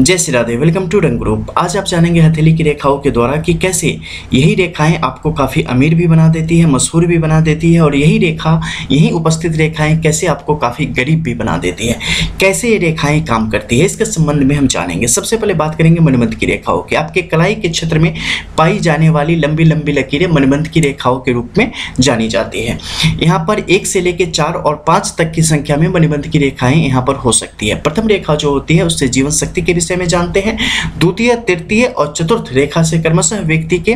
जय Shri Radhe. Welcome to रंग group. आज आप जानेंगे हथेली की रेखाओं के द्वारा कि कैसे यही रेखाएं आपको काफ़ी अमीर भी बना देती है, मशहूर भी बना देती है, और यही उपस्थित रेखाएं कैसे आपको काफ़ी गरीब भी बना देती है। कैसे ये रेखाएं काम करती है, इसके संबंध में हम जानेंगे। सबसे पहले बात करेंगे मणिबंध की रेखाओं की। आपके कलाई के क्षेत्र में पाई जाने वाली लंबी लंबी लकीरें मणिबंध की रेखाओं के रूप में जानी जाती है। यहाँ पर 1 से लेकर 4 और 5 तक की संख्या में मणिबंध की रेखाएं यहाँ पर हो सकती है। प्रथम रेखा जो होती है उससे जीवन शक्ति के विषय में जानते हैं। द्वितीय, तृतीय और चतुर्थ रेखा से क्रमशः व्यक्ति के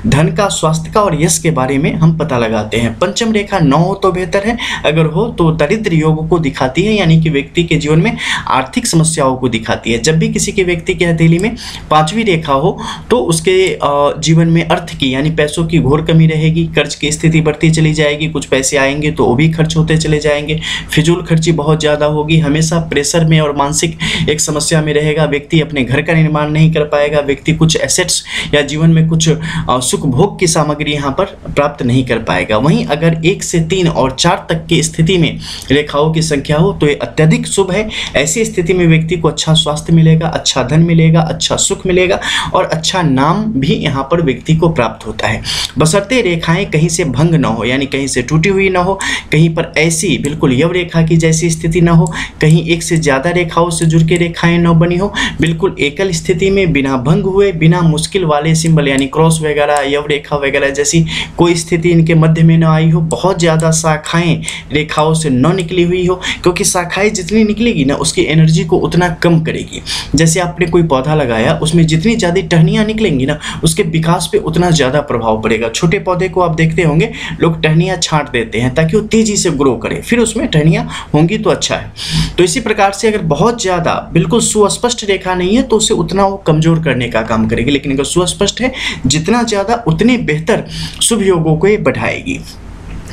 धन का, स्वास्थ्य का और यश के बारे में हम पता लगाते हैं। पंचम रेखा 9 हो तो बेहतर है, अगर हो तो दरिद्र योग को दिखाती है, यानी कि व्यक्ति के जीवन में आर्थिक समस्याओं को दिखाती है। जब भी किसी के व्यक्ति की हथेली में 5वीं रेखा हो तो उसके जीवन में अर्थ की यानी पैसों की घोर कमी रहेगी। कर्ज की स्थिति बढ़ती चली जाएगी, कुछ पैसे आएंगे तो वो भी खर्च होते चले जाएंगे। फिजूल खर्ची बहुत ज़्यादा होगी, हमेशा प्रेशर में और मानसिक एक समस्या में रहेगा। व्यक्ति अपने घर का निर्माण नहीं कर पाएगा, व्यक्ति कुछ एसेट्स या जीवन में कुछ सुख भोग की सामग्री यहाँ पर प्राप्त नहीं कर पाएगा। वहीं अगर 1 से 3 और 4 तक की स्थिति में रेखाओं की संख्या हो तो ये अत्यधिक शुभ है। ऐसी स्थिति में व्यक्ति को अच्छा स्वास्थ्य मिलेगा, अच्छा धन मिलेगा, अच्छा सुख मिलेगा और अच्छा नाम भी यहाँ पर व्यक्ति को प्राप्त होता है। बशर्ते रेखाएं कहीं से भंग न हो, यानी कहीं से टूटी हुई न हो, कहीं पर ऐसी बिल्कुल यव रेखा की जैसी स्थिति न हो, कहीं 1 से ज़्यादा रेखाओं से जुड़ के रेखाएं न बनी हो, बिल्कुल एकल स्थिति में बिना भंग हुए, बिना मुश्किल वाले सिंबल यानी क्रॉस वगैरह, यव रेखा वगैरह जैसी कोई स्थिति इनके मध्य में न आई हो। बहुत ज़्यादा शाखाएं रेखाओं से न निकली हुई हो, क्योंकि शाखाएं जितनी निकलेगी ना उसकी एनर्जी को उतना कम करेगी। जैसे आपने कोई पौधा लगाया, उसमें जितनी ज़्यादा टहनियाँ निकलेंगी ना उसके विकास पे उतना ज़्यादा प्रभाव पड़ेगा। छोटे पौधे को आप देखते होंगे लोग टहनियाँ छांट देते हैं ताकि वो तेज़ी से ग्रो करे, फिर उसमें टहनियाँ होंगी तो अच्छा है। तो इसी प्रकार से अगर बहुत ज़्यादा बिल्कुल सुस्पष्ट रेखा नहीं है तो उसे उतना वो कमज़ोर करने का काम करेगी, लेकिन अगर सुस्पष्ट है जितना ज़्यादा उतने बेहतर शुभ योगों को ये बढ़ाएगी।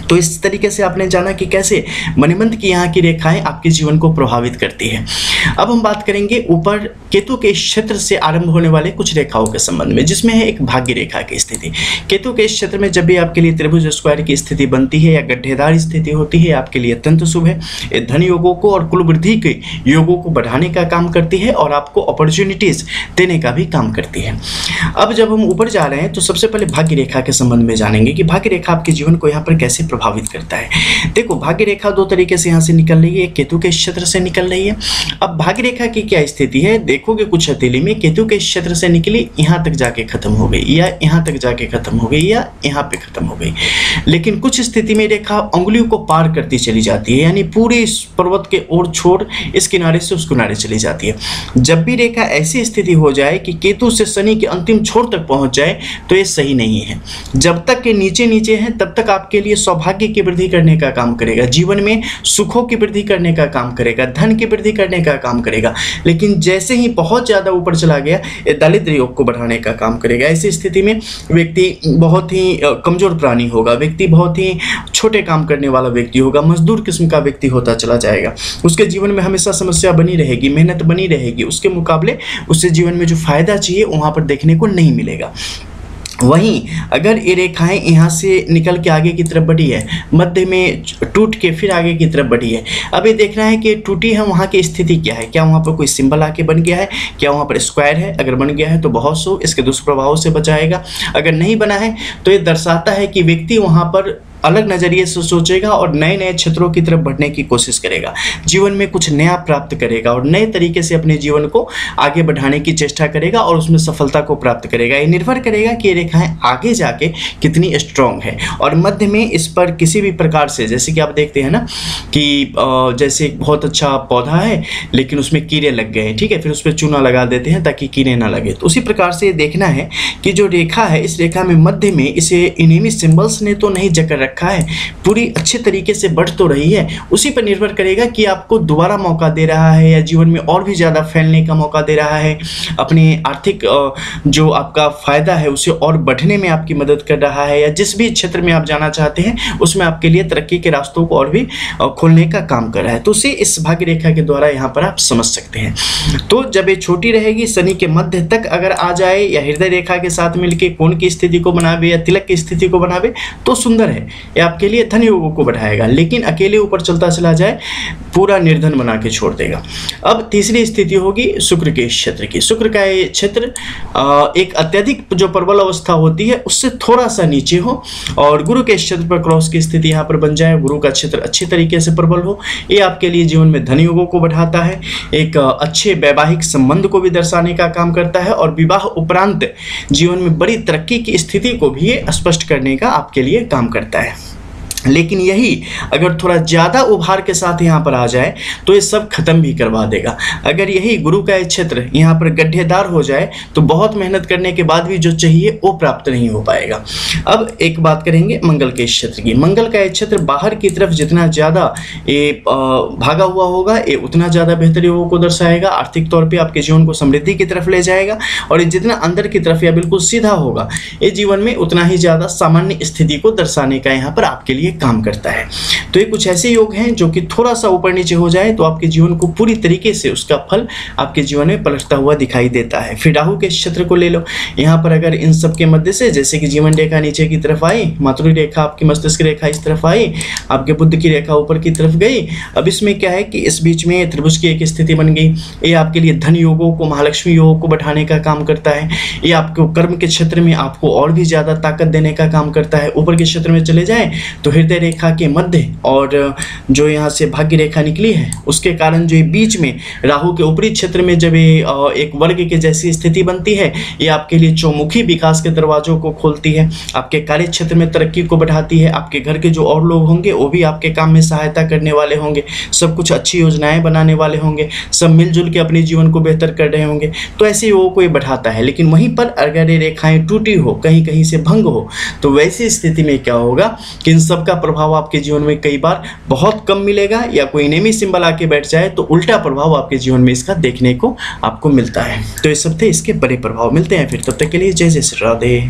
तो इस तरीके से आपने जाना कि कैसे मणिबंध की यहाँ की रेखाएं आपके जीवन को प्रभावित करती है। अब हम बात करेंगे ऊपर केतु के क्षेत्र से आरंभ होने वाले कुछ रेखाओं के संबंध में, जिसमें है एक भाग्य रेखा की स्थिति। केतु के क्षेत्र में जब भी आपके लिए त्रिभुज स्क्वायर की स्थिति बनती है या गड्ढेदार स्थिति होती है, आपके लिए अत्यंत शुभ है। ये धन योगों को और कुल वृद्धि के योगों को बढ़ाने का काम करती है और आपको अपॉर्चुनिटीज देने का भी काम करती है। अब जब हम ऊपर जा रहे हैं तो सबसे पहले भाग्य रेखा के संबंध में जानेंगे कि भाग्य रेखा आपके जीवन को यहाँ पर कैसे प्रभावित करता है। देखो, भाग्य रेखा 2 तरीके से यहाँ से निकल रही है, केतु के क्षेत्र से निकल रही है। अब भाग्य रेखा की क्या स्थिति है, देखोगे कुछ हथेली में केतु के क्षेत्र से निकली, यहाँ तक जाके खत्म हो गई, या यहाँ तक जाके खत्म हो गई, या यहाँ पे खत्म हो गई। लेकिन कुछ स्थिति में रेखा उंगलियों को पार करती चली जाती है, यानी पूरे पर्वत के ओर छोड़ इस किनारे से उस किनारे चली जाती है। जब भी रेखा ऐसी स्थिति हो जाए कि केतु से शनि के अंतिम छोर तक पहुंच जाए तो ये सही नहीं है। जब तक के नीचे नीचे है तब तक आपके लिए सौभाग्य की वृद्धि करने का काम करेगा, जीवन में सुखों की वृद्धि करने का काम करेगा, धन की वृद्धि करने का काम करेगा। लेकिन जैसे ही बहुत ज़्यादा ऊपर चला गया ये दारिद्र्य योग को बढ़ाने का काम करेगा। ऐसी स्थिति में व्यक्ति बहुत ही कमजोर प्राणी होगा, व्यक्ति बहुत ही छोटे काम करने वाला व्यक्ति होगा, मजदूर किस्म का व्यक्ति होता चला जाएगा। उसके जीवन में हमेशा समस्या बनी रहेगी, मेहनत बनी रहेगी, उसके मुकाबले उससे जीवन में जो फायदा चाहिए वहाँ पर देखने को नहीं मिलेगा। वहीं अगर ये रेखाएं यहाँ से निकल के आगे की तरफ बढ़ी है, मध्य में टूट के फिर आगे की तरफ बढ़ी है, अब ये देखना है कि टूटी है वहाँ की स्थिति क्या है, क्या वहाँ पर कोई सिंबल आके बन गया है, क्या वहाँ पर स्क्वायर है। अगर बन गया है तो बहुत सो, इसके दुष्प्रभावों से बचाएगा। अगर नहीं बना है तो ये दर्शाता है कि व्यक्ति वहाँ पर अलग नज़रिए से सोचेगा और नए नए क्षेत्रों की तरफ बढ़ने की कोशिश करेगा, जीवन में कुछ नया प्राप्त करेगा और नए तरीके से अपने जीवन को आगे बढ़ाने की चेष्टा करेगा और उसमें सफलता को प्राप्त करेगा। ये निर्भर करेगा कि ये रेखाएं आगे जाके कितनी स्ट्रॉन्ग है। और मध्य में इस पर किसी भी प्रकार से, जैसे कि आप देखते हैं ना कि जैसे बहुत अच्छा पौधा है लेकिन उसमें कीड़े लग गए हैं, ठीक है, फिर उस पर चूना लगा देते हैं ताकि कीड़े ना लगे। तो उसी प्रकार से ये देखना है कि जो रेखा है इस रेखा में मध्य में इसे इनेमी सिंबल्स ने तो नहीं जकड़ रखा है, पूरी अच्छे तरीके से बढ़ तो रही है। उसी पर निर्भर करेगा कि आपको दोबारा मौका दे रहा है या जीवन में और भी ज़्यादा फैलने का मौका दे रहा है, अपने आर्थिक जो आपका फायदा है उसे और बढ़ने में आपकी मदद कर रहा है, या जिस भी क्षेत्र में आप जाना चाहते हैं उसमें आपके लिए तरक्की के रास्तों को और भी खोलने का काम कर रहा है। तो उसे इस भाग्य रेखा के द्वारा यहाँ पर आप समझ सकते हैं। तो जब ये छोटी रहेगी, शनि के मध्य तक अगर आ जाए या हृदय रेखा के साथ मिलकर कोण की स्थिति को बनावे या तिलक की स्थिति को बनावे तो सुंदर है। ये आपके लिए धन योगों को बढ़ाएगा, लेकिन अकेले ऊपर चलता चला जाए पूरा निर्धन बना के छोड़ देगा। अब तीसरी स्थिति होगी शुक्र के क्षेत्र की। शुक्र का ये क्षेत्र एक अत्यधिक जो प्रबल अवस्था होती है उससे थोड़ा सा नीचे हो और गुरु के क्षेत्र पर क्रॉस की स्थिति यहाँ पर बन जाए, गुरु का क्षेत्र अच्छी तरीके से प्रबल हो। ये आपके लिए जीवन में धन योगों को बढ़ाता है, एक अच्छे वैवाहिक संबंध को भी दर्शाने का काम करता है और विवाह उपरांत जीवन में बड़ी तरक्की की स्थिति को भी ये स्पष्ट करने का आपके लिए काम करता है। लेकिन यही अगर थोड़ा ज़्यादा उभार के साथ यहाँ पर आ जाए तो ये सब खत्म भी करवा देगा। अगर यही गुरु का क्षेत्र यहाँ पर गड्ढेदार हो जाए तो बहुत मेहनत करने के बाद भी जो चाहिए वो प्राप्त नहीं हो पाएगा। अब एक बात करेंगे मंगल के क्षेत्र की। मंगल का क्षेत्र बाहर की तरफ जितना ज़्यादा ये भागा हुआ होगा ये उतना ज़्यादा बेहतर योगों को दर्शाएगा, आर्थिक तौर पर आपके जीवन को समृद्धि की तरफ ले जाएगा। और ये जितना अंदर की तरफ या बिल्कुल सीधा होगा ये जीवन में उतना ही ज़्यादा सामान्य स्थिति को दर्शाने का यहाँ पर आपके लिए काम करता है। तो ये कुछ ऐसे योग हैं जो कि थोड़ा सा ऊपर नीचे हो जाए तो आपके जीवन को पूरी तरीके से उसका फल आपके जीवन में पलटता हुआ दिखाई देता है। फिर राहु के क्षेत्र को ले लो। यहाँ पर अगर इन सब के मध्य से जैसे कि जीवन रेखा नीचे की तरफ आई, मातृ रेखा आपकी मस्तिष्क रेखा इस तरफ आई, आपके बुद्ध की रेखा ऊपर की तरफ गई। अब इसमें क्या है कि इस बीच में त्रिभुज की एक स्थिति बन गई। ये आपके लिए धन योगों को, महालक्ष्मी योगों को बढ़ाने का काम करता है। ये आपको कर्म के क्षेत्र में आपको और भी ज्यादा ताकत देने का काम करता है। ऊपर के क्षेत्र में चले जाए तो हृदय रेखा के मध्य और जो यहाँ से भाग्य रेखा निकली है उसके कारण जो बीच में राहु के ऊपरी क्षेत्र में जब ये एक वर्ग के जैसी स्थिति बनती है, ये आपके लिए चौमुखी विकास के दरवाजों को खोलती है, आपके कार्य क्षेत्र में तरक्की को बढ़ाती है। आपके घर के जो और लोग होंगे वो भी आपके काम में सहायता करने वाले होंगे, सब कुछ अच्छी योजनाएं बनाने वाले होंगे, सब मिलजुल के अपने जीवन को बेहतर कर रहे होंगे। तो ऐसे योगों को ये बढ़ाता है। लेकिन वहीं पर अगर ये रेखाएं टूटी हो, कहीं कहीं से भंग हो, तो वैसी स्थिति में क्या होगा कि इन सब का प्रभाव आपके जीवन में कई बार बहुत कम मिलेगा, या कोई नेमी सिंबल आके बैठ जाए तो उल्टा प्रभाव आपके जीवन में इसका देखने को आपको मिलता है। तो ये सब थे इसके बड़े प्रभाव। मिलते हैं फिर, तब तक के लिए जय जय श्री राधे।